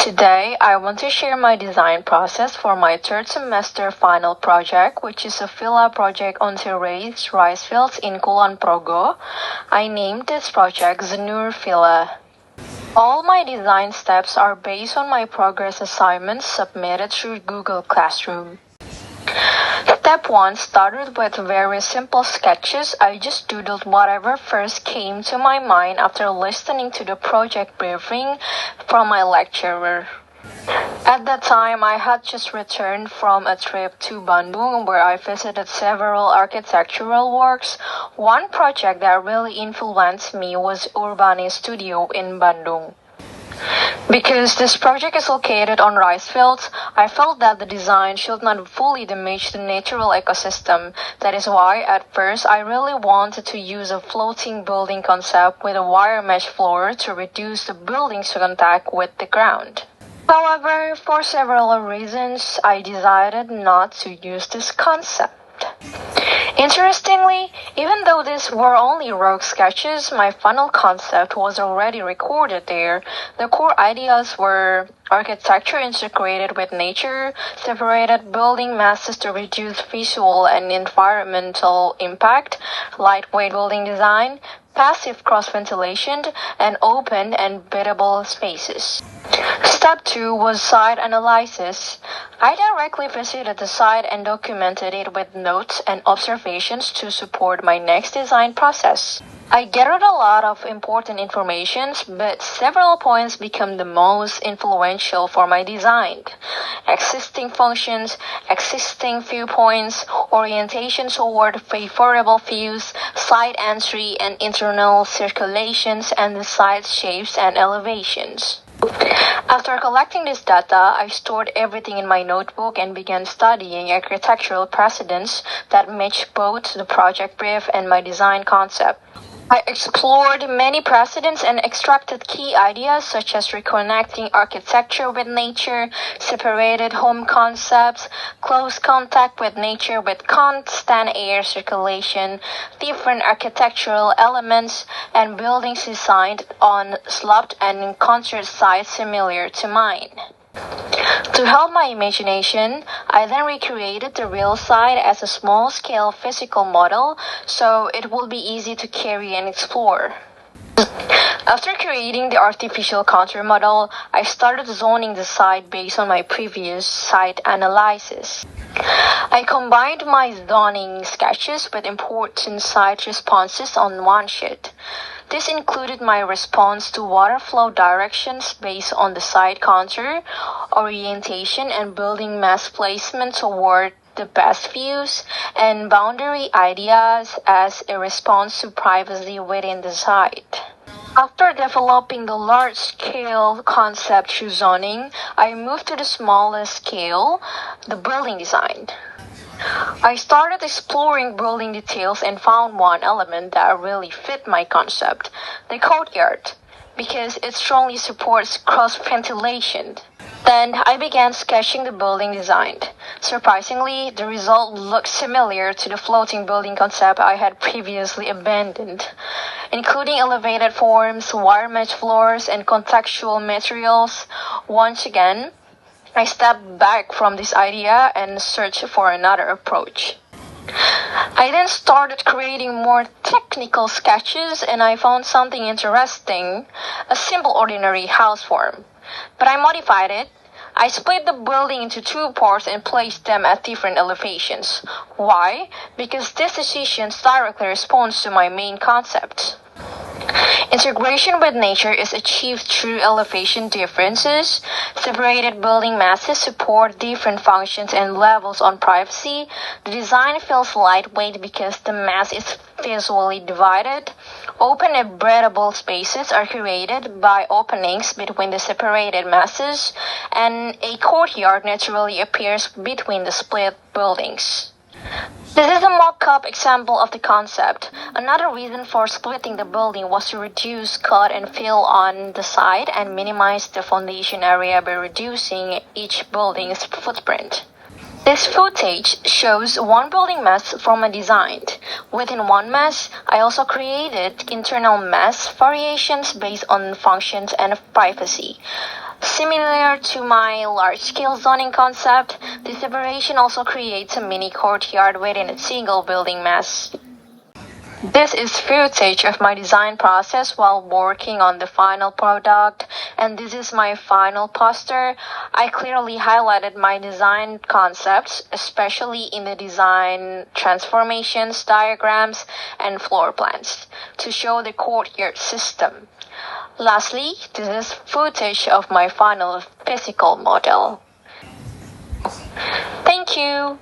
Today, I want to share my design process for my third semester final project, which is a villa project on terraced rice fields in Kulon Progo. I named this project Zenure Villa. All my design steps are based on my progress assignments submitted through Google Classroom. Step 1 started with very simple sketches. I just doodled whatever first came to my mind after listening to the project briefing from my lecturer. At that time, I had just returned from a trip to Bandung where I visited several architectural works. One project that really influenced me was Urbane Studio in Bandung. Because this project is located on rice fields, I felt that the design should not fully damage the natural ecosystem. That is why, at first, I really wanted to use a floating building concept with a wire mesh floor to reduce the building's contact with the ground. However, for several reasons, I decided not to use this concept. Interestingly, even though these were only rough sketches, my final concept was already recorded there. The core ideas were architecture integrated with nature, separated building masses to reduce visual and environmental impact, lightweight building design, passive cross-ventilation, and open and biddable spaces. Step 2 was site analysis. I directly visited the site and documented it with notes and observations to support my next design process. I gathered a lot of important information, but several points became the most influential for my design. Existing functions, existing viewpoints, orientation toward favorable views, site entry and internal circulations, and the site shapes and elevations. After collecting this data, I stored everything in my notebook and began studying architectural precedents that matched both the project brief and my design concept. I explored many precedents and extracted key ideas such as reconnecting architecture with nature, separated home concepts, close contact with nature with constant air circulation, different architectural elements, and buildings designed on sloped and contour sites similar to mine. To help my imagination, I then recreated the real site as a small-scale physical model so it would be easy to carry and explore. After creating the artificial contour model, I started zoning the site based on my previous site analysis. I combined my zoning sketches with important site responses on one sheet. This included my response to water flow directions based on the site contour, orientation and building mass placement toward the best views, and boundary ideas as a response to privacy within the site. After developing the large-scale concept through zoning, I moved to the smallest scale, the building design. I started exploring building details and found one element that really fit my concept, the courtyard, because it strongly supports cross-ventilation. Then I began sketching the building design. Surprisingly, the result looked similar to the floating building concept I had previously abandoned, including elevated forms, wire mesh floors, and contextual materials. Once again, I stepped back from this idea and searched for another approach. I then started creating more technical sketches and I found something interesting, a simple ordinary house form. But I modified it. I split the building into two parts and placed them at different elevations. Why? Because this decision directly responds to my main concept. Integration with nature is achieved through elevation differences. Separated building masses support different functions and levels on privacy. The design feels lightweight because the mass is visually divided. Open and breathable spaces are created by openings between the separated masses, and a courtyard naturally appears between the split buildings. This is a mock-up example of the concept. Another reason for splitting the building was to reduce cut and fill on the side and minimize the foundation area by reducing each building's footprint. This footage shows one building mass from a design. Within one mass, I also created internal mass variations based on functions and privacy. Similar to my large-scale zoning concept, the separation also creates a mini courtyard within a single building mass. This is footage of my design process while working on the final product, and this is my final poster. I clearly highlighted my design concepts, especially in the design transformations, diagrams, and floor plans, to show the courtyard system. Lastly, this is footage of my final physical model. Thank you!